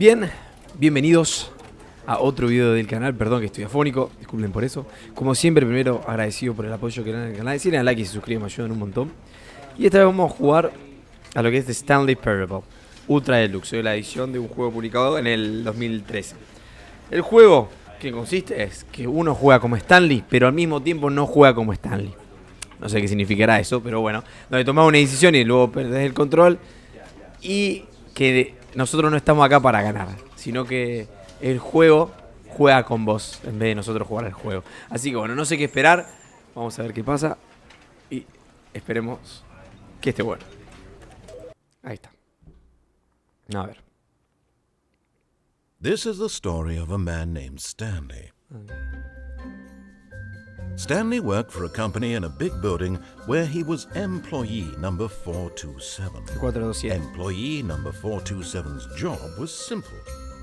Bien, bienvenidos a otro video del canal. Perdón que estoy afónico, disculpen por eso. Como siempre, primero agradecido por el apoyo que dan en el canal. Si le dan like y se suscriben me ayudan un montón. Y esta vez vamos a jugar a lo que es The Stanley Parable Ultra Deluxe, la edición de un juego publicado en el 2013. El juego que consiste es que uno juega como Stanley, pero al mismo tiempo no juega como Stanley. No sé qué significará eso, pero bueno, donde tomás una decisión y luego perdés el control. Y que nosotros no estamos acá para ganar, sino que el juego juega con vos en vez de nosotros jugar al juego. Así que bueno, no sé qué esperar. Vamos a ver qué pasa y esperemos que esté bueno. Ahí está. A ver. This is the story of a man named Stanley. Stanley worked for a company in a big building where he was employee number 427. 427. Employee number 427's job was simple.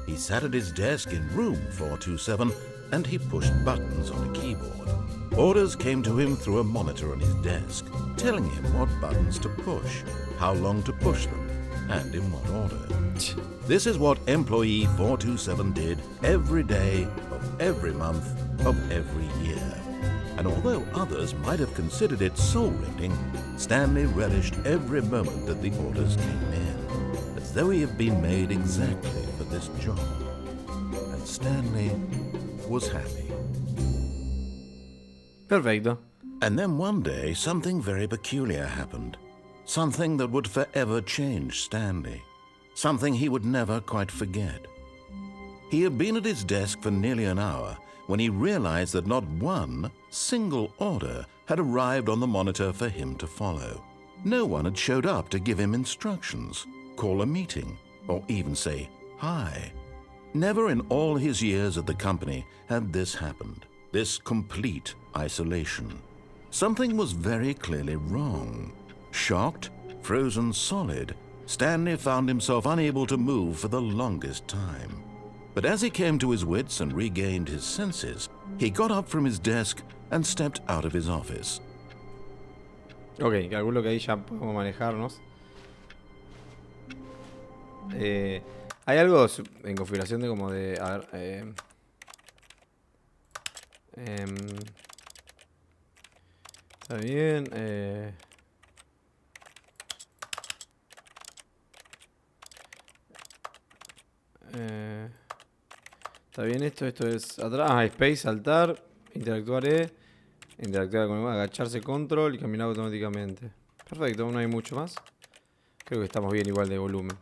He sat at his desk in room 427 and he pushed buttons on a keyboard. Orders came to him through a monitor on his desk, telling him what buttons to push, how long to push them, and in what order. This is what employee 427 did every day of every month of every year. And although others might have considered it soul-rending, Stanley relished every moment that the orders came in, as though he had been made exactly for this job. And Stanley was happy. Perfecto. And then one day, something very peculiar happened. Something that would forever change Stanley. Something he would never quite forget. He had been at his desk for nearly an hour when he realized that not one single order had arrived on the monitor for him to follow. No one had showed up to give him instructions, call a meeting, or even say hi. Never in all his years at the company had this happened, this complete isolation. Something was very clearly wrong. Shocked, frozen solid, Stanley found himself unable to move for the longest time. But as he came to his wits and regained his senses, he got up from his desk and stepped out of his office. Ok, calculo que ahí ya podemos manejarnos. Hay algo en configuración de como de... A ver, está bien. Está bien esto es atrás, space, saltar, interactuar interactuar con el agacharse, control y caminar automáticamente. Perfecto, no hay mucho más. Creo que estamos bien igual de volumen.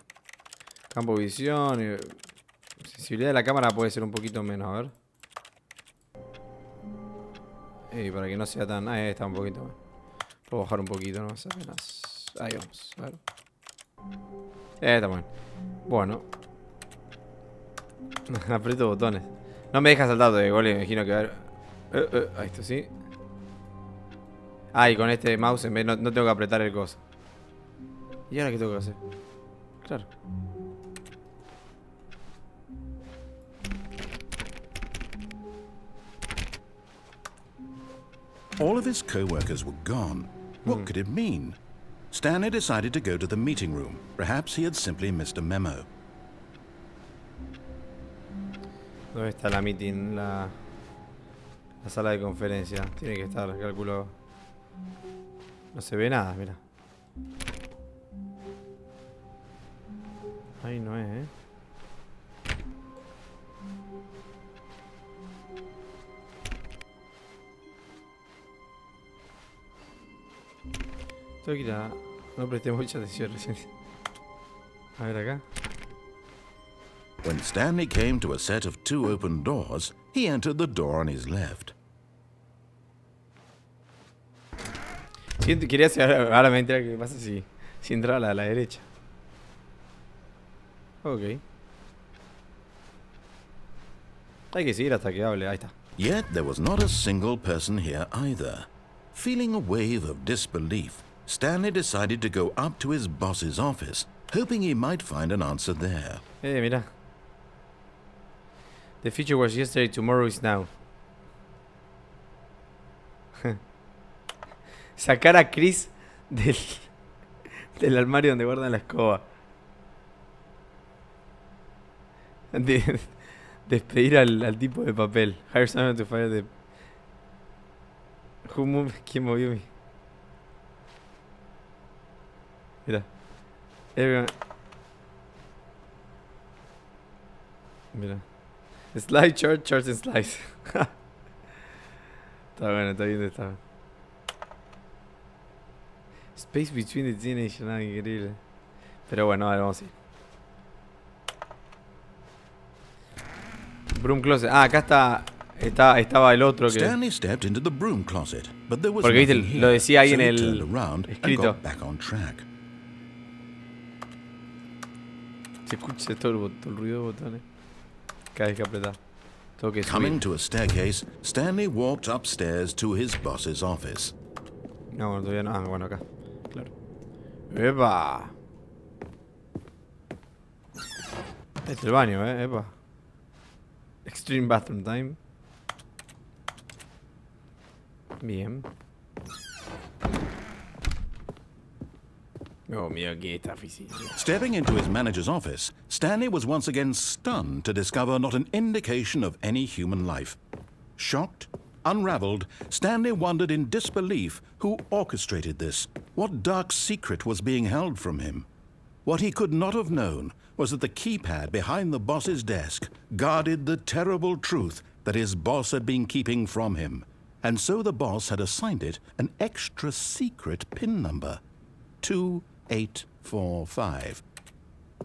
Campo de visión, sensibilidad de la cámara puede ser un poquito menos, a ver. Para que no sea tan... ahí está un poquito más. Puedo bajar un poquito nomás apenas. Ahí vamos, a ver. Está bien. Bueno. Aprieto botones. No me deja saltar de gol, imagino que va a ver. Ahí está, sí. Y con este mouse en vez no tengo que apretar el coso. ¿Y ahora qué tengo que hacer? Claro. All of his co-workers were gone. What could it mean? Stanley decided to go to the meeting room. Perhaps he had simply missed a memo. ¿Dónde está la meeting? La sala de conferencia. Tiene que estar, calculo. No se ve nada, mira. Ahí no es, Tengo que ir a... No presté mucha atención recién. A ver acá. When Stanley came to a set of two open doors, he entered the door on his left. Quería saber, ahora me entera qué pasa si entraba a la derecha. Ok. Hay que seguir hasta que hable, ahí está. Yet there was not a single person here either. Feeling a wave of disbelief, Stanley decided to go up to his boss's office, hoping he might find an answer there. Mira. The future was yesterday, tomorrow is now. Sacar a Chris del armario donde guardan la escoba. Despedir al tipo de papel. Hire someone to fire the... ¿Quién movió mi? Mira. Everyone... Mira. Slide, charge and slice. Está bueno, está bien, está bien. Space between the teenage, nada, increíble. Pero bueno, a ver, vamos a ir. Broom closet. Ah, acá estaba el otro que... Stanley stepped into the broom closet, but there was Porque viste, nothing lo here, decía ahí so en he el turned around and escrito. got back on track. Se escucha todo el ruido de botones. Cada vez que apretás. Tengo que Coming subir. to a staircase, Stanley walked upstairs to his boss's office. No, bueno, todavía no. Ah, bueno, acá. Claro. ¡Epa! Este es el baño, ¡epa! Extreme bathroom time. Bien. Oh, mira que esta oficina. Stepping into his manager's office, Stanley was once again stunned to discover not an indication of any human life. Shocked, unraveled, Stanley wondered in disbelief who orchestrated this, what dark secret was being held from him. What he could not have known was that the keypad behind the boss's desk guarded the terrible truth that his boss had been keeping from him, and so the boss had assigned it an extra secret PIN number, 2845.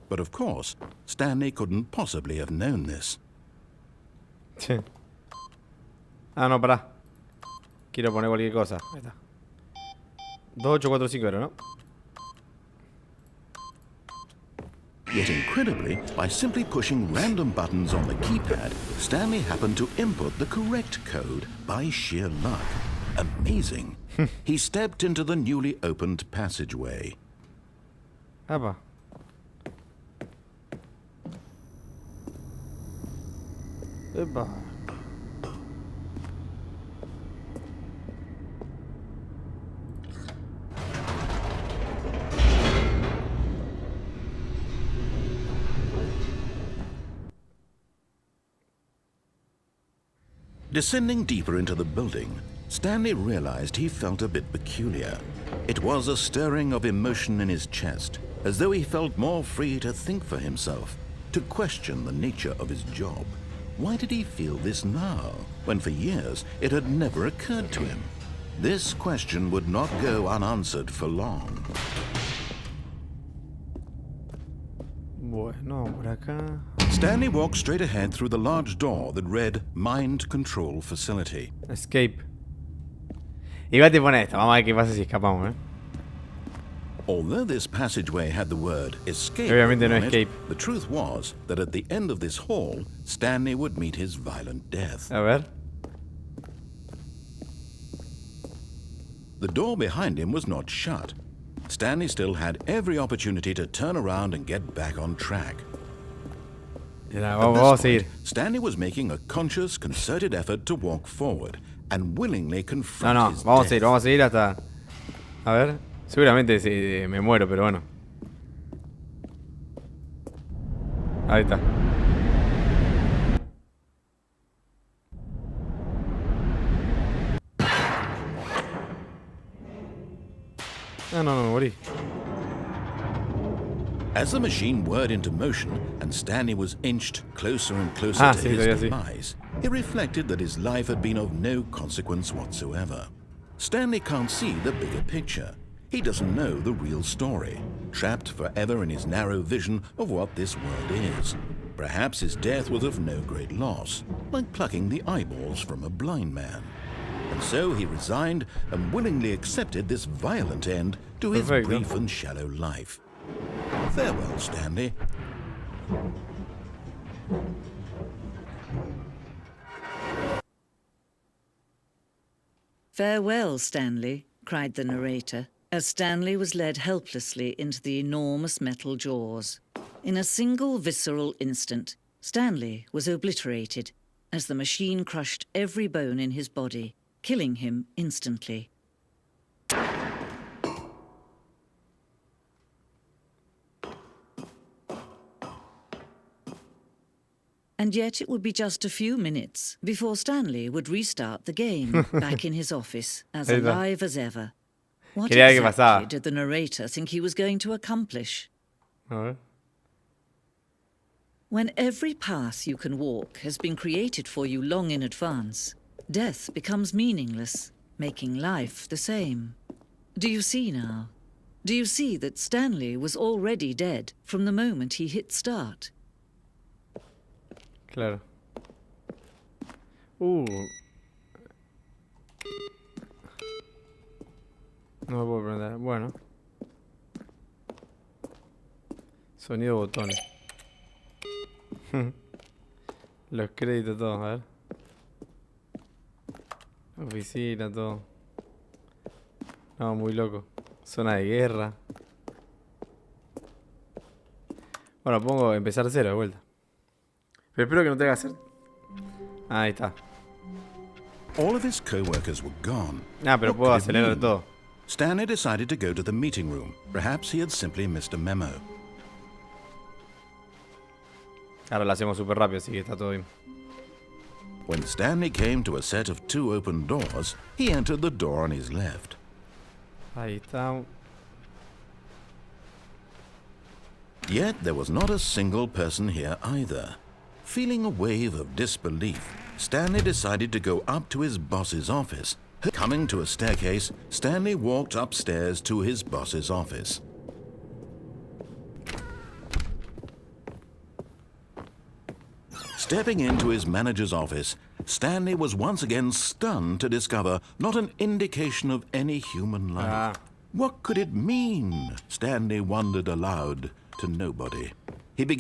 But of course, Stanley couldn't possibly have known this. Sí. Ah, no, pará. Quiero poner cualquier cosa. Ahí está. 2845 era, ¿no? Yet incredibly, by simply pushing random buttons on the keypad, Stanley happened to input the correct code by sheer luck. Amazing. He stepped into the newly opened passageway. Apa. Epa. Descending deeper into the building, Stanley realized he felt a bit peculiar. It was a stirring of emotion in his chest, as though he felt more free to think for himself, to question the nature of his job. Why did he feel this now, when for years it had never occurred to him? This question would not go unanswered for long. Bueno, por acá. Stanley walked straight ahead through the large door that read Mind Control Facility. Escape. Igual te pone esto. Vamos a ver qué pasa si escapamos, Although this passageway had the word escape Obviamente no on it, escape. the truth was that at the end of this hall, Stanley would meet his violent death. A ver. The door behind him was not shut. Stanley still had every opportunity to turn around and get back on track. Mira, At vamos this a point, seguir. Stanley was making a conscious, concerted effort to walk forward and willingly No, confront no, his vamos a death. seguir hasta... A ver. Seguramente me muero, pero bueno. Ahí está. Ah, no, me morí. As the machine whirred into motion and Stanley was inched closer and closer Ah, to sí, his todavía sí. demise, he reflected that his life had been of no consequence whatsoever. Stanley can't see the bigger picture. He doesn't know the real story, trapped forever in his narrow vision of what this world is. Perhaps his death was of no great loss, like plucking the eyeballs from a blind man. And so he resigned and willingly accepted this violent end to his Perfecto. brief and shallow life. Farewell, Stanley. "Farewell, Stanley," cried the narrator, as Stanley was led helplessly into the enormous metal jaws. In a single visceral instant, Stanley was obliterated as the machine crushed every bone in his body, killing him instantly. And yet it would be just a few minutes before Stanley would restart the game back in his office, as alive as ever. What exactly did the narrator think he was going to accomplish? When every path you can walk has been created for you long in advance, death becomes meaningless, making life the same. Do you see now? Do you see that Stanley was already dead from the moment he hit start? Claro. No puedo prender. Bueno. Sonido botones. Los créditos todos, a ver. Oficina, todo. No, muy loco. Zona de guerra. Bueno, pongo empezar de cero de vuelta. Pero espero que no tenga que hacer. Ahí está. All of his co-workers were gone. Pero puedo acelerar todo. Stanley decided to go to the meeting room. Perhaps he had simply missed a memo. Ahora lo hacemos súper rápido, así que está todo bien. When Stanley came to a set of 2 open doors, he entered the door on his left. Ahí está. Yet there was not a single person here either. Feeling a wave of disbelief, Stanley decided to go up to his boss's office. Coming to a staircase, Stanley walked upstairs to his boss's office. Stepping into his manager's office, Stanley was once again stunned to discover not an indication of any human life. What could it mean? Stanley wondered aloud to nobody.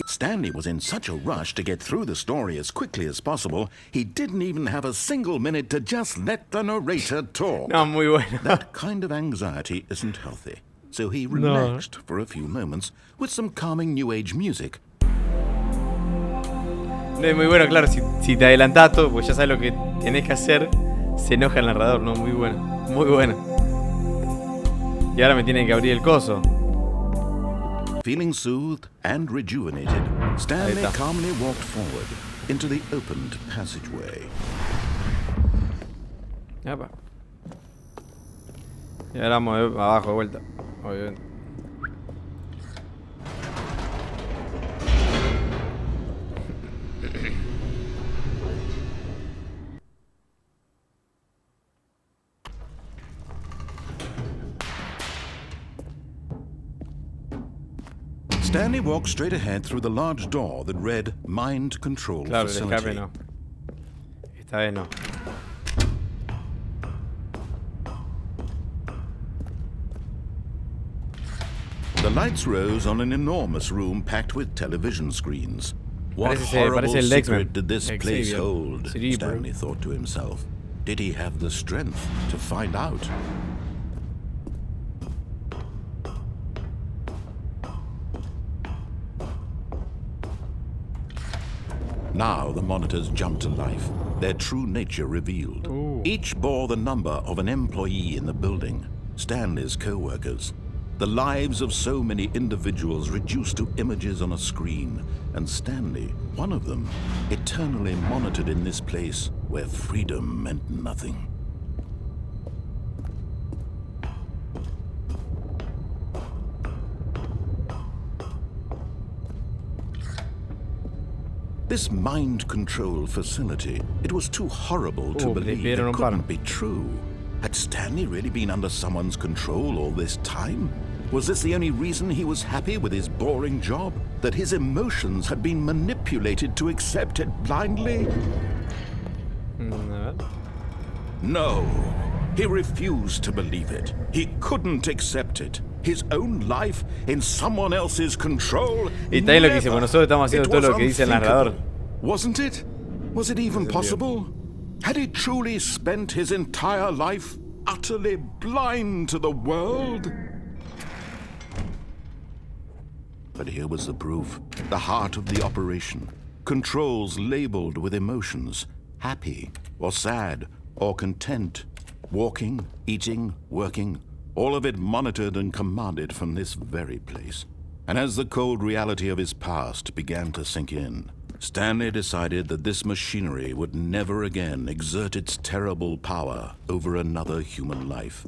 Stanley was in such a rush to get through the story as quickly as possible, he didn't even have a single minute to just let the narrator talk. No, muy bueno. That kind of anxiety isn't healthy, so he relaxed for a few moments with some calming New Age music. No es muy bueno, claro, si te adelantás todo, pues ya sabes lo que tenés que hacer, se enoja el narrador, ¿no? Muy bueno, muy bueno. Y ahora me tienen que abrir el coso. Feeling soothed and rejuvenated, Stanley calmly walked forward into the opened passageway. Epa. Y ahora vamos abajo de vuelta, obviamente. Stanley walked straight ahead through the large door that read Mind Control Facility. Claro, el escape no. Esta vez no. The lights rose on an enormous room packed with television screens. What parece horrible el secret did this place Xavier. hold? Cerebro. Stanley thought to himself. Did he have the strength to find out? Now the monitors jumped to life, their true nature revealed. Ooh. Each bore the number of an employee in the building, Stanley's co-workers. The lives of so many individuals reduced to images on a screen, and Stanley, one of them, eternally monitored in this place where freedom meant nothing. This mind control facility, it was too horrible to believe it couldn't be true. Had Stanley really been under someone's control all this time? Was this the only reason he was happy with his boring job? That his emotions had been manipulated to accept it blindly? No. He refused to believe it. He couldn't accept it. His own life in someone else's control. Y también lo que dice, bueno, nosotros estamos haciendo todo lo que dice el narrador. Wasn't it? Was it even possible? Had he truly spent his entire life utterly blind to the world? But here was the proof. The heart of the operation. Controls labeled with emotions. Happy or sad or content. Walking, eating, working. All of it monitored and commanded from this very place. And as the cold reality of his past began to sink in, Stanley decided that this machinery would never again exert its terrible power over another human life,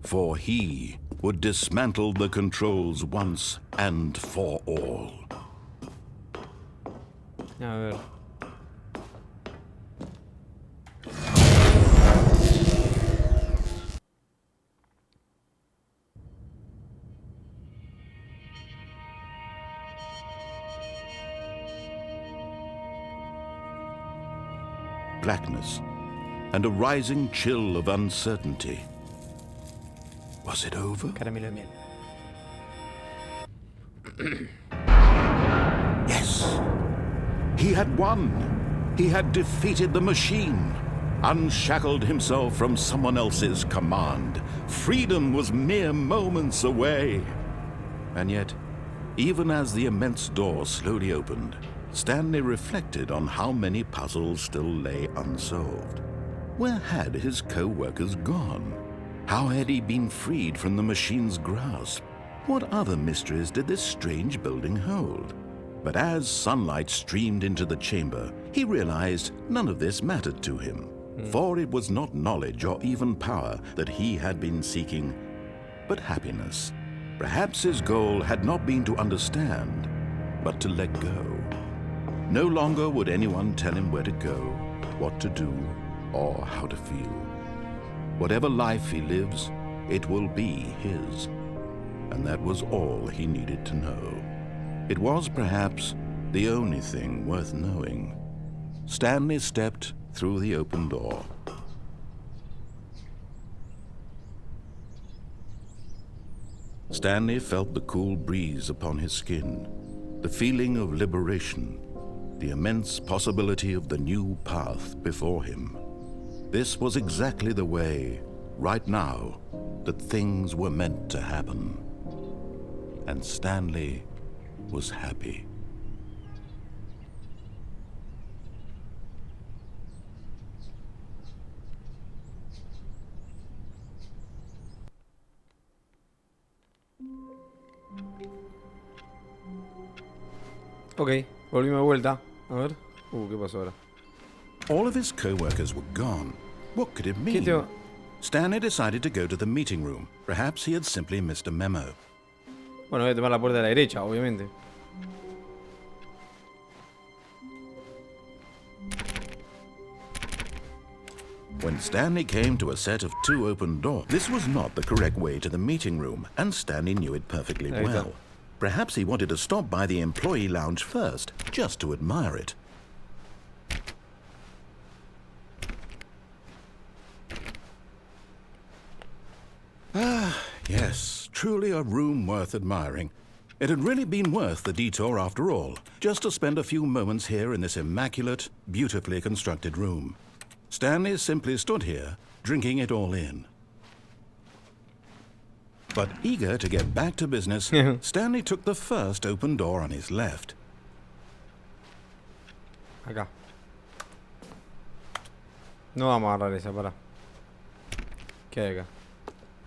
for he would dismantle the controls once and for all. A ver. Blackness and a rising chill of uncertainty. Was it over? Caramelo de miel. Yes. He had won. He had defeated the machine, unshackled himself from someone else's command. Freedom was mere moments away. And yet, even as the immense door slowly opened, Stanley reflected on how many puzzles still lay unsolved. Where had his co-workers gone? How had he been freed from the machine's grasp? What other mysteries did this strange building hold? But as sunlight streamed into the chamber, he realized none of this mattered to him, for it was not knowledge or even power that he had been seeking, but happiness. Perhaps his goal had not been to understand, but to let go. No longer would anyone tell him where to go, what to do, or how to feel. Whatever life he lives, it will be his. And that was all he needed to know. It was perhaps the only thing worth knowing. Stanley stepped through the open door. Stanley felt the cool breeze upon his skin, the feeling of liberation, the immense possibility of the new path before him. This was exactly the way, right now, that things were meant to happen. And Stanley was happy. Ok, volvimos de vuelta. A ver. ¿Qué pasó ahora? All of his co-workers were gone. What could it ¿Qué mean? te... Stanley decided to go to the meeting room. Perhaps he had simply missed a memo. Bueno, voy a tomar la puerta de la derecha, obviamente. When Stanley came to a set of 2 open doors, this was not the correct way to the meeting room, and Stanley knew it perfectly Ahí está. well. Perhaps he wanted to stop by the employee lounge first, just to admire it. Ah, yes, truly a room worth admiring. It had really been worth the detour after all, just to spend a few moments here in this immaculate, beautifully constructed room. Stanley simply stood here, drinking it all in. But eager to get back to business, Stanley took the first open door on his left. Acá. No vamos a agarrar esa, pará. ¿Qué hay acá?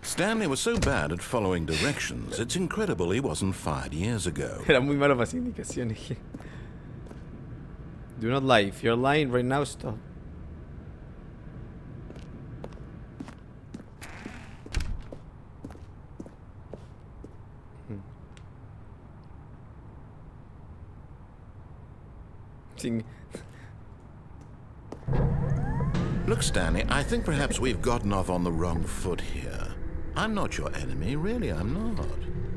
Stanley was so bad at following directions, it's incredible he wasn't fired years ago. Era muy malo para las indicaciones. Do not lie. If you're lying right now, stop. Sin... Look, Stanley, I think perhaps we've gotten off on the wrong foot here. I'm not your enemy, really, I'm not.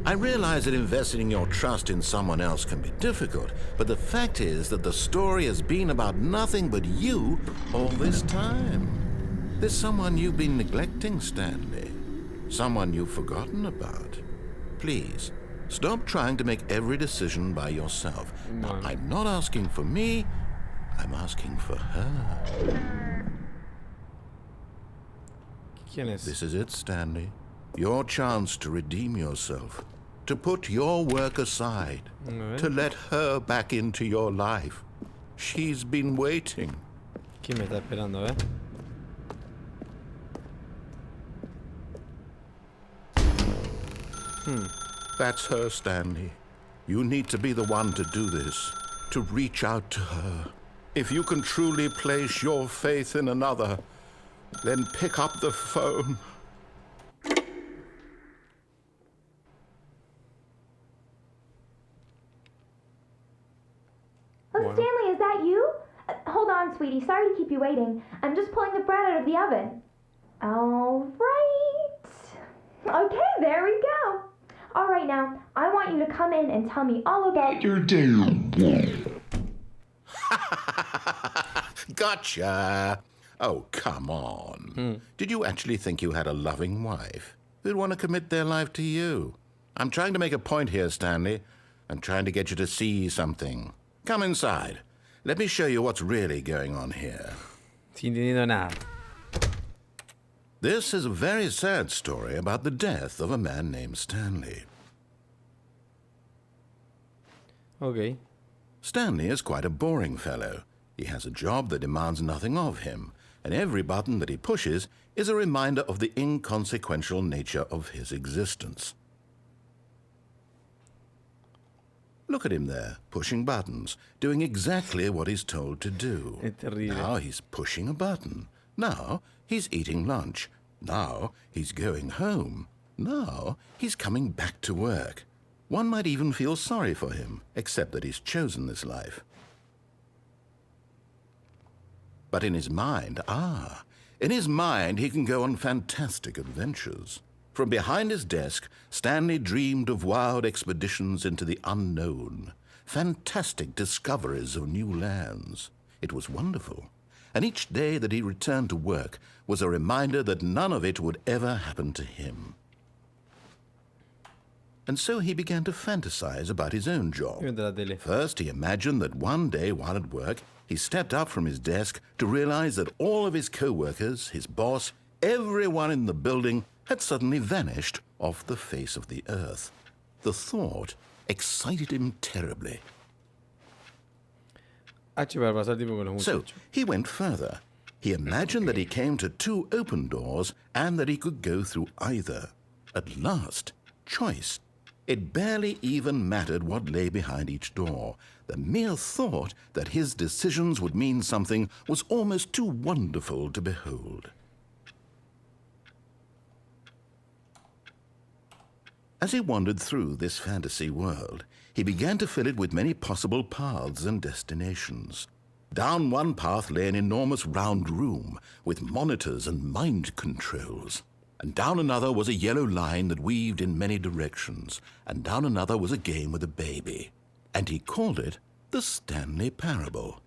I realize that investing your trust in someone else can be difficult, but the fact is that the story has been about nothing but you all this time. There's someone you've been neglecting, Stanley. Someone you've forgotten about. Please, stop trying to make every decision by yourself. Now, I'm not asking for me, I'm asking for her. ¿Quién es? This is it, Stanley. Your chance to redeem yourself. To put your work aside. To let her back into your life. She's been waiting. ¿Quién me está esperando, That's her, Stanley. You need to be the one to do this. to reach out to her. If you can truly place your faith in another, then pick up the phone. Oh, Stanley, is that you? Hold on, sweetie. Sorry to keep you waiting. I'm just pulling the bread out of the oven. All right. Okay, there we go. All right, now, I want you to come in and tell me all about your day. Gotcha. Oh, come on. Did you actually think you had a loving wife who'd want to commit their life to you? I'm trying to make a point here, Stanley. I'm trying to get you to see something. Come inside. Let me show you what's really going on here. Sin entendiendo nada. This is a very sad story about the death of a man named Stanley. Ok. Stanley is quite a boring fellow. He has a job that demands nothing of him, and every button that he pushes is a reminder of the inconsequential nature of his existence. Look at him there, pushing buttons, doing exactly what he's told to do. Es terrible. Now he's pushing a button. Now he's eating lunch. Now he's going home. Now he's coming back to work. One might even feel sorry for him, except that he's chosen this life. But in his mind, he can go on fantastic adventures. From behind his desk, Stanley dreamed of wild expeditions into the unknown, fantastic discoveries of new lands. It was wonderful, and each day that he returned to work was a reminder that none of it would ever happen to him. And so he began to fantasize about his own job. Mientras la tele. First, he imagined that one day while at work, he stepped up from his desk to realize that all of his co-workers, his boss, everyone in the building had suddenly vanished off the face of the earth. The thought excited him terribly. H para pasar tiempo con los So muchachos. he went further. He imagined that he came to two open doors and that he could go through either. At last, choice. It barely even mattered what lay behind each door. The mere thought that his decisions would mean something was almost too wonderful to behold. As he wandered through this fantasy world, he began to fill it with many possible paths and destinations. Down one path lay an enormous round room with monitors and mind controls. And down another was a yellow line that weaved in many directions. And down another was a game with a baby. And he called it the Stanley Parable.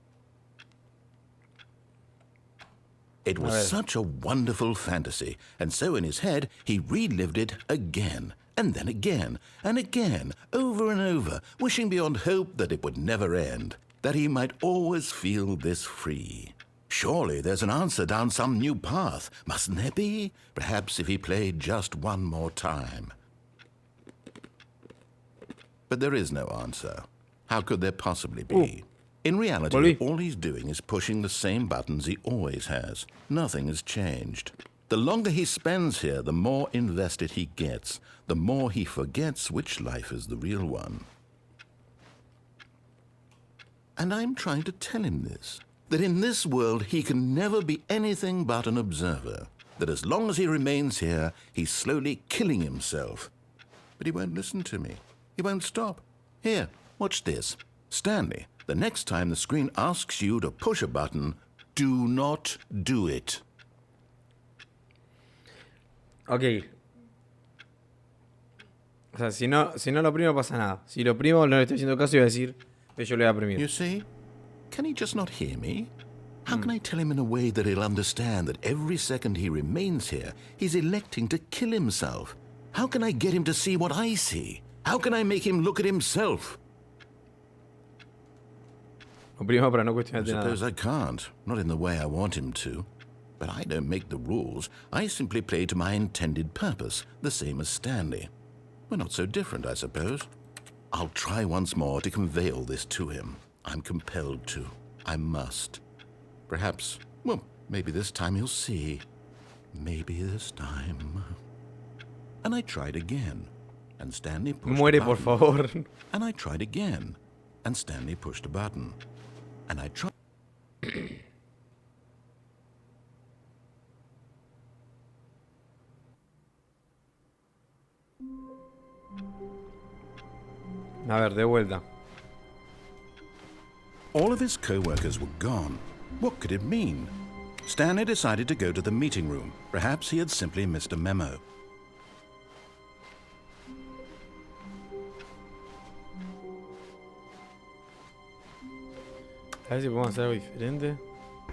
It was such a wonderful fantasy, and so in his head he relived it again, and then again, and again, over and over, wishing beyond hope that it would never end, that he might always feel this free. Surely there's an answer down some new path, mustn't there be? Perhaps if he played just one more time. But there is no answer. How could there possibly be? In reality, all he's doing is pushing the same buttons he always has. Nothing has changed. The longer he spends here, the more invested he gets, the more he forgets which life is the real one. And I'm trying to tell him this, that in this world he can never be anything but an observer, that as long as he remains here, he's slowly killing himself. But he won't listen to me. He won't stop. Here, watch this. Stanley, the next time the screen asks you to push a button, do not do it. Ok. O sea, si no lo primo pasa nada. Si lo primo no le estoy haciendo caso y voy a decir que yo le voy a primir. You see? Can he just not hear me? How can I tell him in a way that he'll understand that every second he remains here, he's electing to kill himself? How can I get him to see what I see? How can I make him look at himself? Lo primo para no I cuestionarte suppose nada. I can't, not in the way I want him to. But I don't make the rules. I simply play to my intended purpose, the same as Stanley. We're not so different, I suppose. I'll try once more to convey all this to him. I'm compelled to. I must. Perhaps, well, maybe this time he'll see. Maybe this time. And I tried again. And Stanley pushed Muere, the por button. favor. And I tried again. and Stanley pushed a button. And I tried. A ver, de vuelta. All of his co-workers were gone. What could it mean? Stanley decided to go to the meeting room. Perhaps he had simply missed a memo. A ver si podemos hacer algo diferente.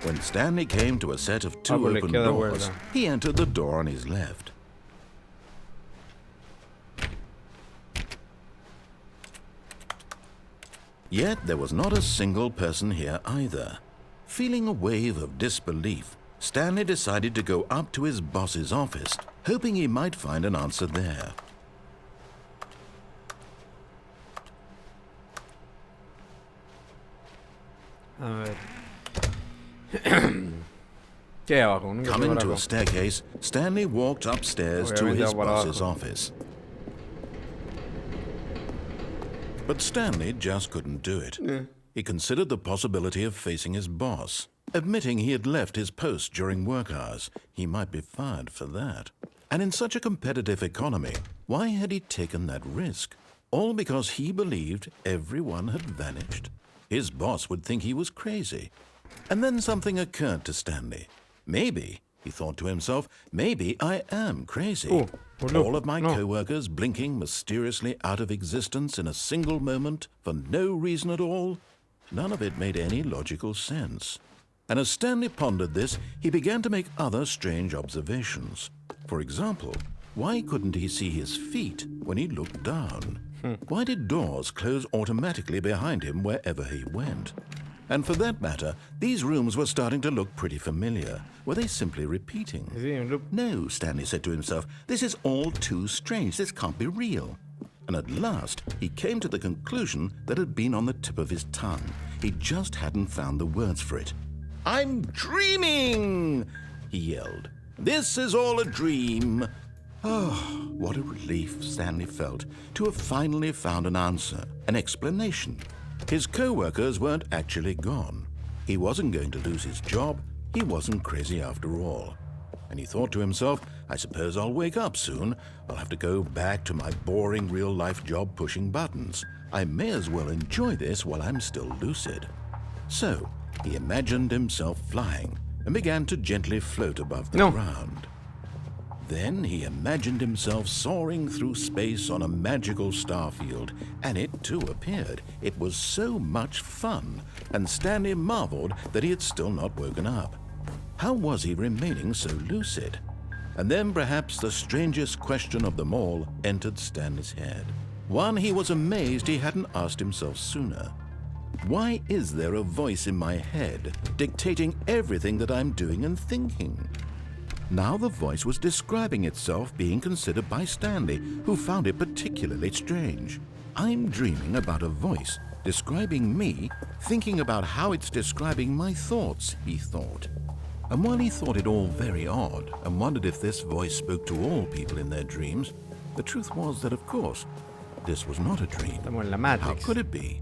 When Stanley came to a set of two por la open izquierda doors, vuelta. he entered the door on his left. Yet there was not a single person here either. Feeling a wave of disbelief, Stanley decided to go up to his boss's office, hoping he might find an answer there. A ver. ¿Qué hay abajo? Nunca Coming tengo to abajo. a staircase, Stanley walked upstairs to Obviamente his va para boss's abajo. office. But Stanley just couldn't do it. He considered the possibility of facing his boss. Admitting he had left his post during work hours, he might be fired for that. And in such a competitive economy, why had he taken that risk? All because he believed everyone had vanished? His boss would think he was crazy. And then something occurred to Stanley. Maybe, he thought to himself, maybe I am crazy. Oh look, All of my no. co-workers blinking mysteriously out of existence in a single moment for no reason at all? None of it made any logical sense. And as Stanley pondered this, he began to make other strange observations. For example, why couldn't he see his feet when he looked down? Why did doors close automatically behind him wherever he went? And for that matter, these rooms were starting to look pretty familiar. Were they simply repeating? Sí, un loop. No, Stanley said to himself, this is all too strange. This can't be real. And at last, he came to the conclusion that had been on the tip of his tongue. He just hadn't found the words for it. I'm dreaming, he yelled. This is all a dream. Oh, what a relief Stanley felt to have finally found an answer, an explanation. His co-workers weren't actually gone. He wasn't going to lose his job. He wasn't crazy after all. And he thought to himself, I suppose I'll wake up soon. I'll have to go back to my boring real-life job pushing buttons. I may as well enjoy this while I'm still lucid. So, he imagined himself flying and began to gently float above the ground. Then he imagined himself soaring through space on a magical starfield, and it too appeared. It was so much fun, and Stanley marveled that he had still not woken up. How was he remaining so lucid? And then perhaps the strangest question of them all entered Stanley's head. One he was amazed he hadn't asked himself sooner. Why is there a voice in my head dictating everything that I'm doing and thinking? Now the voice was describing itself being considered by Stanley, who found it particularly strange. I'm dreaming about a voice describing me, thinking about how it's describing my thoughts, he thought. And while he thought it all very odd and wondered if this voice spoke to all people in their dreams, the truth was that, of course, this was not a dream. Estamos en la How Matrix. could it be?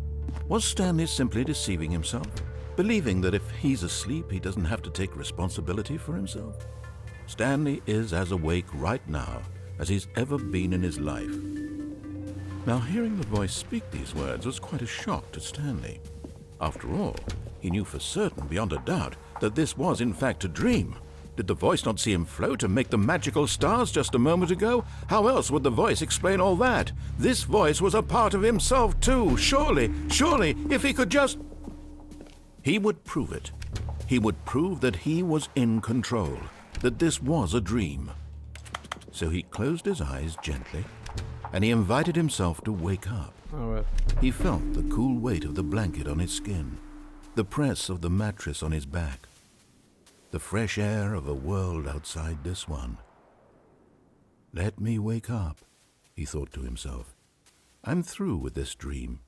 Was Stanley simply deceiving himself, believing that if he's asleep, he doesn't have to take responsibility for himself? Stanley is as awake right now as he's ever been in his life. Now, hearing the voice speak these words was quite a shock to Stanley. After all, he knew for certain, beyond a doubt, that this was in fact a dream. Did the voice not see him float and make the magical stars just a moment ago? How else would the voice explain all that? This voice was a part of himself too. Surely, if he could just... He would prove it. He would prove that he was in control, that this was a dream. So he closed his eyes gently, and he invited himself to wake up. A ver. He felt the cool weight of the blanket on his skin, the press of the mattress on his back, the fresh air of a world outside this one. Let me wake up, he thought to himself. I'm through with this dream.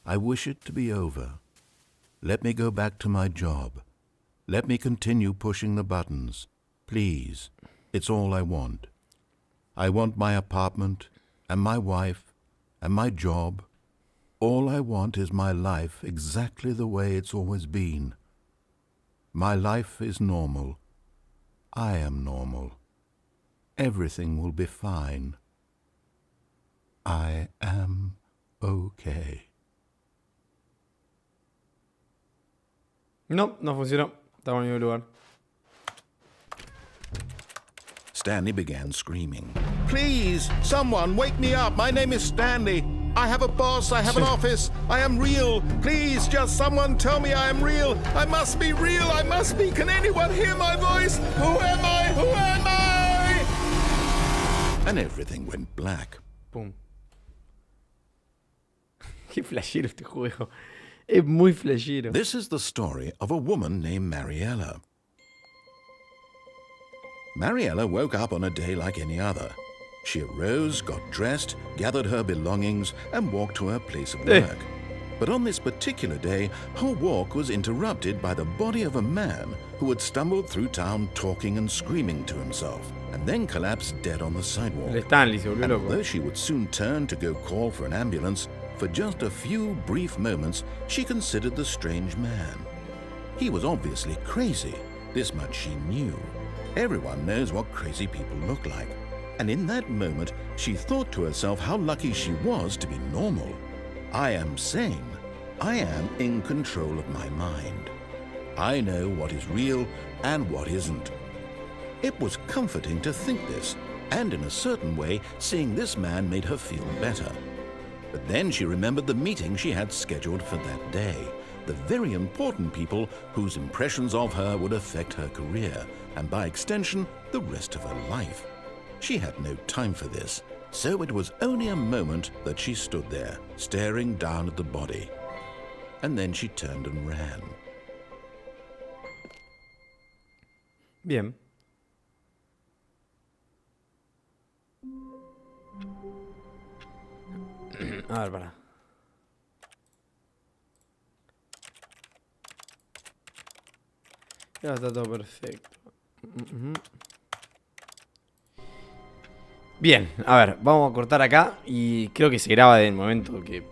I wish it to be over. Let me go back to my job. Let me continue pushing the buttons. Please, it's all I want. I want my apartment and my wife and my job, All I want is my life exactly the way it's always been. My life is normal. I am normal. Everything will be fine. I am okay. No, no funcionó. Estamos en el mismo lugar. Stanley began screaming. Please, someone, wake me up. My name is Stanley. I have a boss. I have an office. I am real. Please, just someone tell me I am real. I must be real. I must be. Can anyone hear my voice? Who am I? Who am I? And everything went black. Pum. Qué flashero este juego. Es muy flashero. This is the story of a woman named Mariella. Mariella woke up on a day like any other. She arose, got dressed, gathered her belongings, and walked to her place of work. But on this particular day, her walk was interrupted by the body of a man who had stumbled through town talking and screaming to himself, and then collapsed dead on the sidewalk. El Stanley se volvió And loco. although she would soon turn to go call for an ambulance, for just a few brief moments, she considered the strange man. He was obviously crazy. This much she knew. Everyone knows what crazy people look like. And in that moment, she thought to herself how lucky she was to be normal. I am sane. I am in control of my mind. I know what is real and what isn't. It was comforting to think this, and in a certain way, seeing this man made her feel better. But then she remembered the meeting she had scheduled for that day, the very important people whose impressions of her would affect her career, and by extension, the rest of her life. She had no time for this, so it was only a moment that she stood there, staring down at the body. And then she turned and ran. Bien. A ver, para. Ya está todo perfecto. Bien, a ver, vamos a cortar acá y creo que se graba del momento que...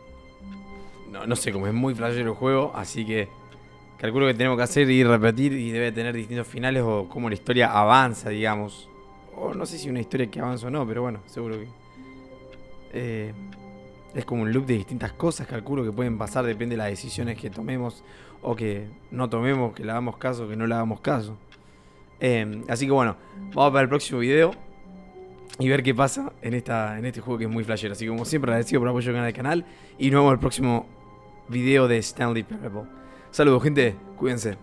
No sé, como es muy flashero el juego, así que calculo que tenemos que hacer y repetir y debe tener distintos finales o cómo la historia avanza, digamos. O no sé si una historia que avanza o no, pero bueno, seguro que... es como un loop de distintas cosas, calculo que pueden pasar, depende de las decisiones que tomemos o que no tomemos, que le hagamos caso o que no le hagamos caso. Así que bueno, vamos para el próximo video y ver qué pasa en este juego que es muy flashero. Así que como siempre, agradecido por el apoyo al canal y nos vemos en el próximo video de Stanley Parable. Saludos gente, cuídense.